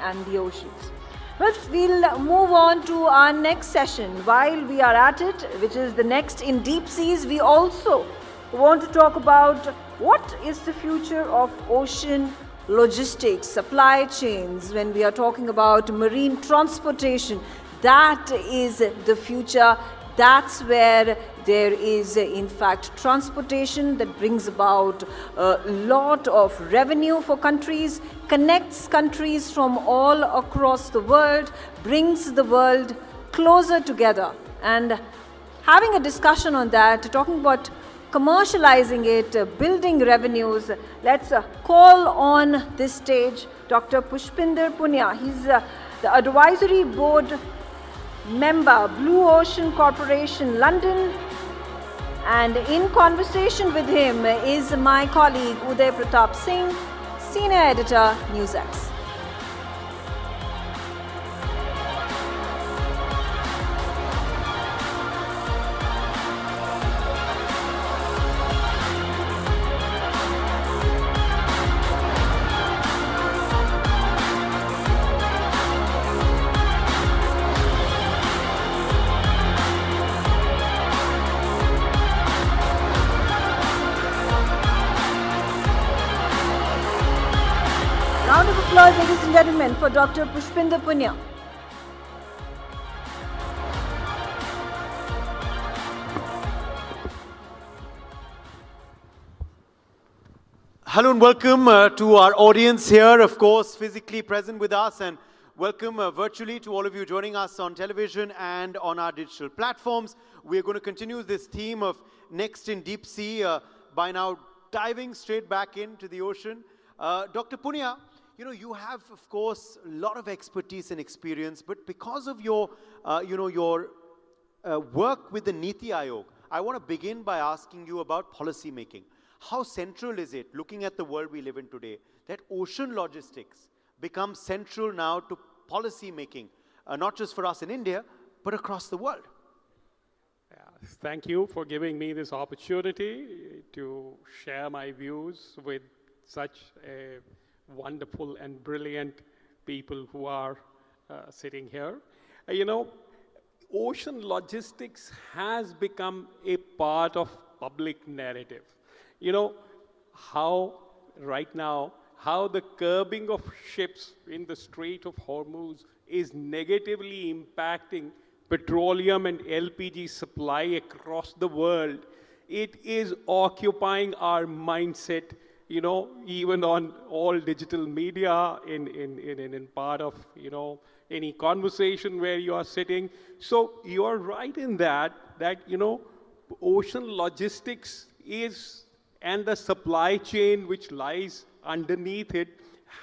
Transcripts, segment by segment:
and the oceans. Well, we'll move on to our next session. While we are at it, which is the next in deep seas, we also want to talk about what is the future of ocean logistics, supply chains. When we are talking about marine transportation, that is the future. That's where there is, in fact, transportation that brings about a lot of revenue for countries, connects countries from all across the world, brings the world closer together. And having a discussion on that, talking about commercializing it, building revenues, let's call on this stage Dr. Pushpinder Punia. He's the advisory board member, Blue Ocean Corporation, London. And in conversation with him is my colleague Uday Pratap Singh, senior editor, Newsx. Round of applause, ladies and gentlemen, for Dr. Pushpinder Punia. Hello and welcome to our audience here, of course, physically present with us, and welcome virtually to all of you joining us on television and on our digital platforms. We're going to continue this theme of Next in Deep Sea by now diving straight back into the ocean. Dr. Punia, you have, of course, a lot of expertise and experience, but because of your, work with the Niti Aayog, I want to begin by asking you about policy making. How central is it, looking at the world we live in today, that ocean logistics becomes central now to policy making, not just for us in India, but across the world? Thank you for giving me this opportunity to share my views with such a wonderful and brilliant people who are sitting here. Ocean logistics has become a part of public narrative. How right now, how the curbing of ships in the Strait of Hormuz is negatively impacting petroleum and LPG supply across the world. It is occupying our mindset, even on all digital media, in part of, any conversation where you are sitting. So you are right in that, ocean logistics is, and the supply chain which lies underneath it,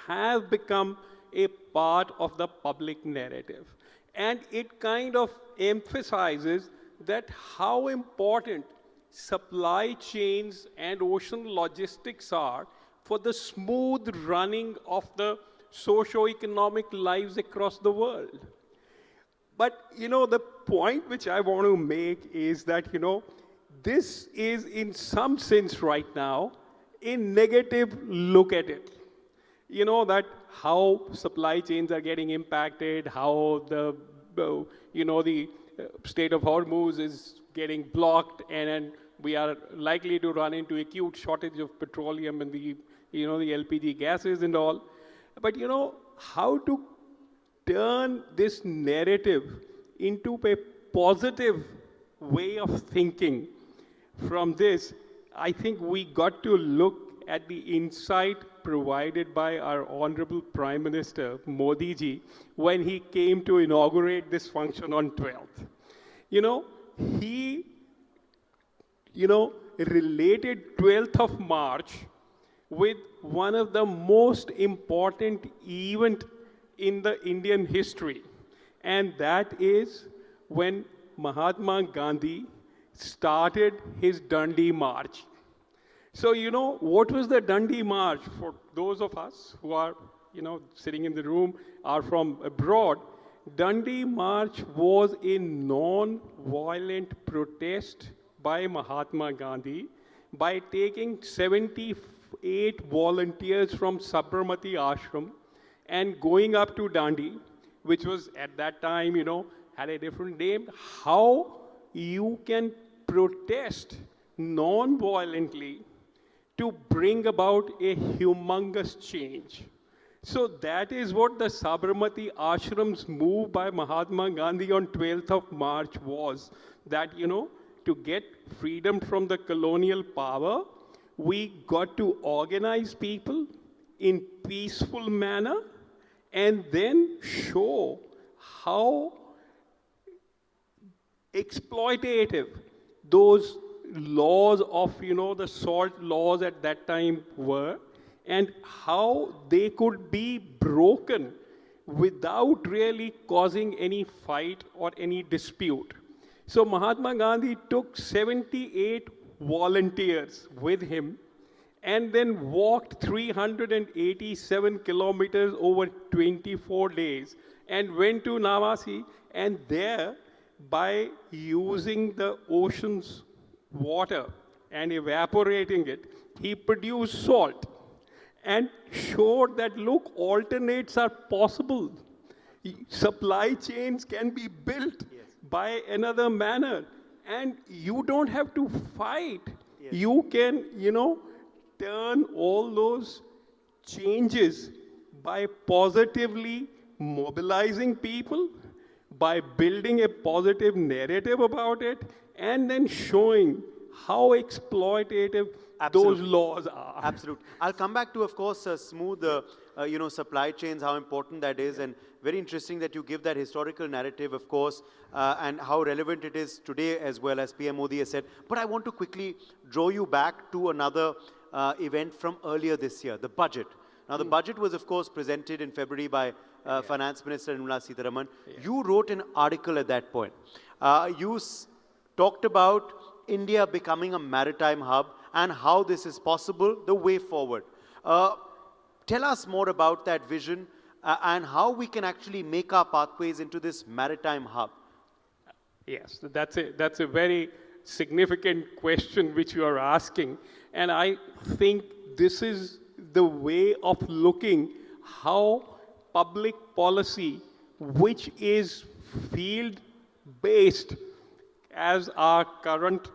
have become a part of the public narrative. And it kind of emphasizes that how important supply chains and ocean logistics are for the smooth running of the socio-economic lives across the world. But, the point which I want to make is that, this is in some sense right now a negative look at it. That how supply chains are getting impacted, how the Strait of Hormuz is getting blocked, and we are likely to run into acute shortage of petroleum and the LPG gases and all. But how to turn this narrative into a positive way of thinking from this, I think we got to look at the insight provided by our Honorable Prime Minister, Modi ji, when he came to inaugurate this function on 12th. He, related 12th of March with one of the most important event in the Indian history. And that is when Mahatma Gandhi started his Dandi March. So, what was the Dandi March? For those of us who are, sitting in the room, are from abroad, Dandi March was a non-violent protest by Mahatma Gandhi by taking 78 volunteers from Sabarmati Ashram and going up to Dandi, which was at that time, had a different name, how you can protest non-violently to bring about a humongous change. So that is what the Sabarmati Ashram's move by Mahatma Gandhi on 12th of March was, that, to get freedom from the colonial power, we got to organize people in peaceful manner and then show how exploitative those laws of, the salt laws at that time were, and how they could be broken without really causing any fight or any dispute. So Mahatma Gandhi took 78 volunteers with him and then walked 387 kilometers over 24 days and went to Navasi, and there, by using the ocean's water and evaporating it, he produced salt and showed that, look, alternates are possible. Supply chains can be built by another manner, and you don't have to fight. You can, turn all those changes by positively mobilizing people, by building a positive narrative about it, and then showing how exploitative those laws are. Absolutely. I'll come back to, of course, smooth, supply chains, how important that is, and very interesting that you give that historical narrative, of course, and how relevant it is today as well, as PM Modi has said. But I want to quickly draw you back to another event from earlier this year, the budget. Now, the budget was, of course, presented in February by Finance Minister Nirmala Sitharaman. You wrote an article at that point. You talked about India becoming a maritime hub and how this is possible, the way forward. Tell us more about that vision and how we can actually make our pathways into this maritime hub. Yes, that's a very significant question which you are asking. And I think this is the way of looking how public policy, which is field-based, as our current,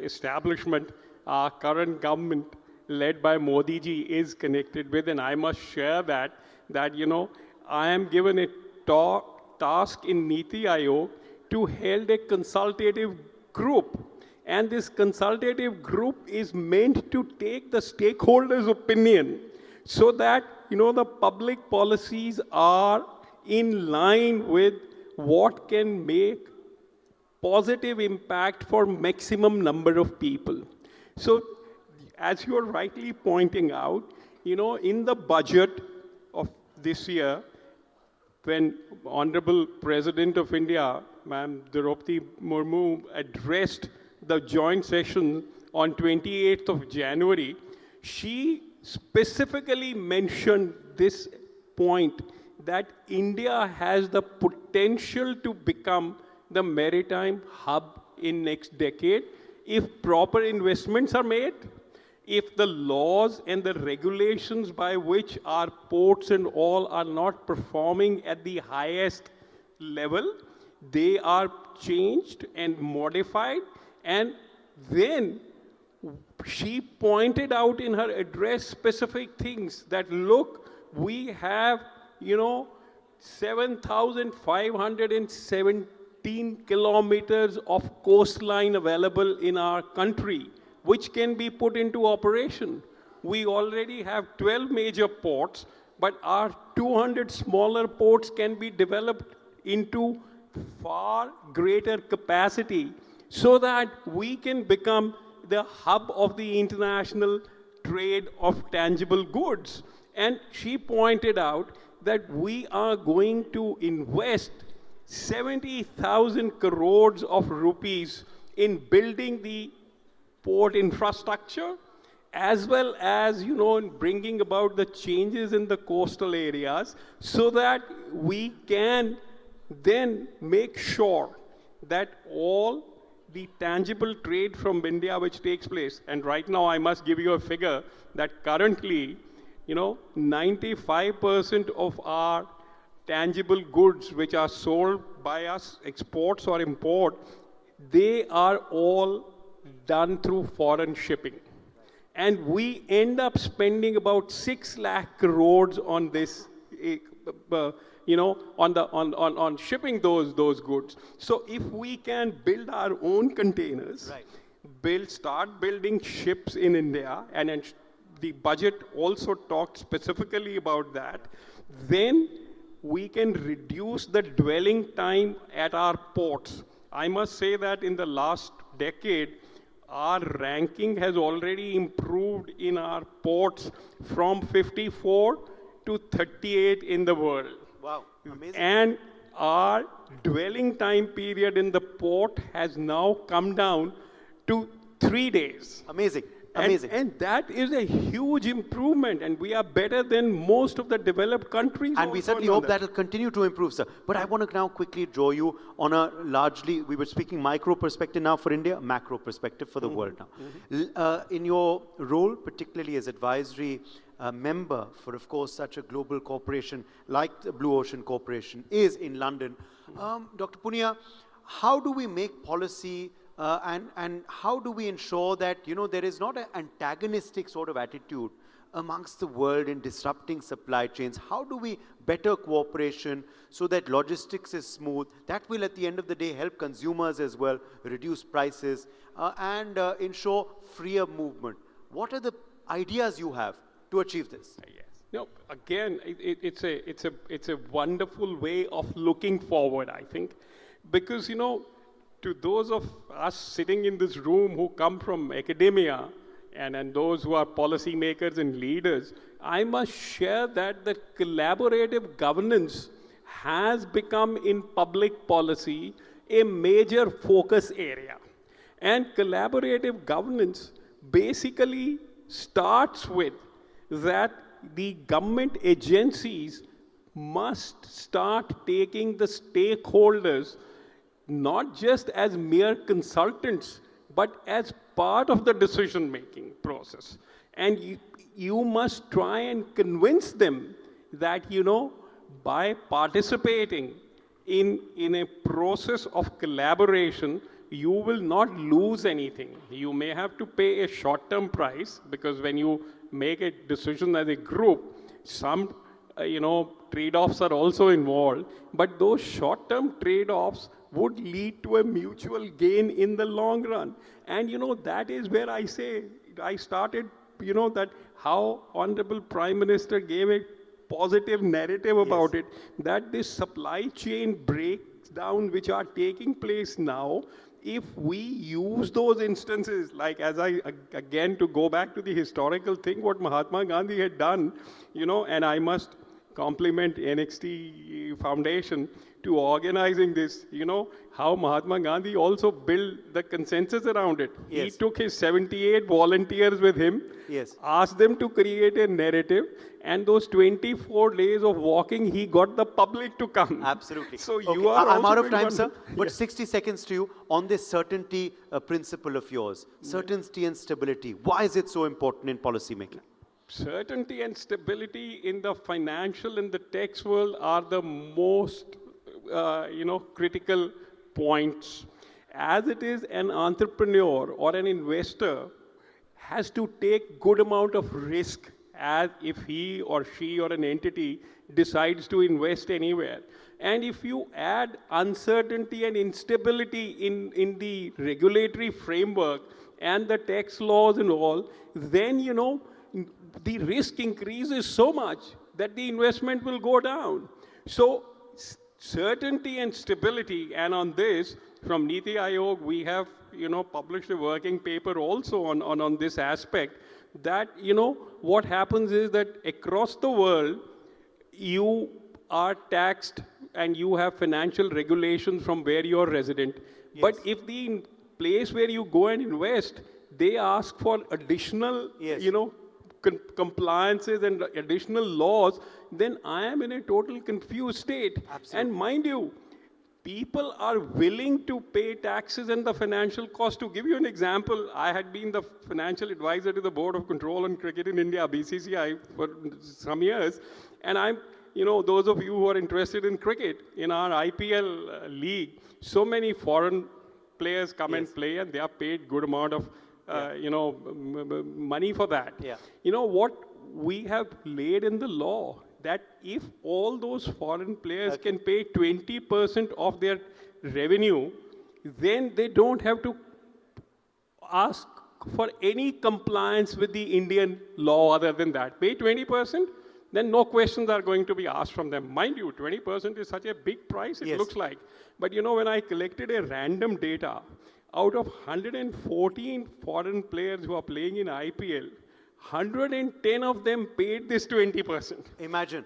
establishment, our current government led by Modi ji is connected with. And I must share that I am given a task in Niti Aayog to hold a consultative group. And this consultative group is meant to take the stakeholders' opinion so that, the public policies are in line with what can make positive impact for maximum number of people. So, as you are rightly pointing out, in the budget of this year, when Honorable President of India, Ma'am Draupadi Murmu, addressed the joint session on 28th of January, she specifically mentioned this point that India has the potential to become the maritime hub in next decade if proper investments are made, if the laws and the regulations by which our ports and all are not performing at the highest level, they are changed and modified. And then she pointed out in her address specific things that, look, we have, 7,517 kilometers of coastline available in our country, which can be put into operation. We already have 12 major ports, but our 200 smaller ports can be developed into far greater capacity so that we can become the hub of the international trade of tangible goods. And she pointed out that we are going to invest 70,000 crores of rupees in building the port infrastructure, as well as, in bringing about the changes in the coastal areas so that we can then make sure that all the tangible trade from India which takes place, and right now I must give you a figure that currently 95% of our tangible goods which are sold by us, exports or import, they are all done through foreign shipping. And we end up spending about 6 lakh crores on this, on shipping those goods. So if we can build our own containers, start building ships in India, and the budget also talked specifically about that, then we can reduce the dwelling time at our ports. I must say that in the last decade, our ranking has already improved in our ports from 54 to 38 in the world. Wow, amazing. And our dwelling time period in the port has now come down to 3 days. Amazing. Amazing. And that is a huge improvement, and we are better than most of the developed countries. And we certainly hope that will continue to improve, sir. But I want to now quickly draw you on a largely, we were speaking micro perspective now for India, macro perspective for the world now. In your role, particularly as advisory member for, of course, such a global corporation like the Blue Ocean Corporation is in London, Dr. Punia, how do we make policy and how do we ensure that, there is not an antagonistic sort of attitude amongst the world in disrupting supply chains? How do we better cooperation so that logistics is smooth? That will, at the end of the day, help consumers as well, reduce prices, and ensure freer movement. What are the ideas you have to achieve this? Yes. No, again, it's a wonderful way of looking forward, I think, because, to those of us sitting in this room who come from academia and those who are policymakers and leaders, I must share that the collaborative governance has become in public policy a major focus area. And collaborative governance basically starts with that the government agencies must start taking the stakeholders not just as mere consultants, but as part of the decision-making process. And you must try and convince them that, by participating in a process of collaboration, you will not lose anything. You may have to pay a short-term price, because when you make a decision as a group, some trade-offs are also involved, but those short-term trade-offs would lead to a mutual gain in the long run. And that is where I say, I started, that how Honorable Prime Minister gave a positive narrative about it, that this supply chain breakdown which are taking place now, if we use those instances, like again, to go back to the historical thing, what Mahatma Gandhi had done, and I must compliment NXT Foundation to organizing this, how Mahatma Gandhi also built the consensus around it. Yes. He took his 78 volunteers with him, asked them to create a narrative, and those 24 days of walking, he got the public to come. Absolutely. So okay. you are I'm out of also time, sir, but 60 seconds to you on this certainty principle of yours. Certainty and stability. Why is it so important in policy making? Certainty and stability in the financial and the tax world are the most, critical points. As it is, an entrepreneur or an investor has to take good amount of risk as if he or she or an entity decides to invest anywhere. And if you add uncertainty and instability in the regulatory framework and the tax laws and all, then, the risk increases so much that the investment will go down. So certainty and stability, and on this, from Niti Aayog, we have, published a working paper also on this aspect, that, what happens is that across the world, you are taxed and you have financial regulations from where you are resident. Yes. But if the place where you go and invest, they ask for additional, compliances and additional laws, then I am in a total confused state. Absolutely. And mind you, people are willing to pay taxes and the financial cost. To give you an example, I had been the financial advisor to the Board of Control on Cricket in India, BCCI, for some years. And I'm, those of you who are interested in cricket, in our IPL league, so many foreign players come and play, and they are paid good amount of, money for that. Yeah. You know what we have laid in the law, that if all those foreign players can pay 20% of their revenue, then they don't have to ask for any compliance with the Indian law other than that. Pay 20%, then no questions are going to be asked from them. Mind you, 20% is such a big price, it looks like. But when I collected a random data, out of 114 foreign players who are playing in IPL, 110 of them paid this 20%. Imagine.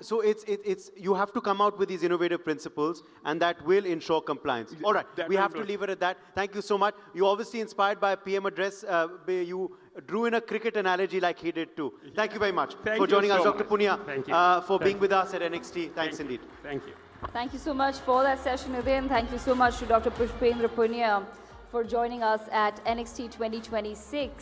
So it's you have to come out with these innovative principles, and that will ensure compliance. All right, we have to leave it at that. Thank you so much. You obviously inspired by PM address. You drew in a cricket analogy like he did too. Thank you very much for joining us, Dr. Punia, for being with us at NXT. Thanks indeed. Thank you. Thank you so much for that session, Udin. Thank you so much to Dr. Pushpinder Punia for joining us at NXT 2026.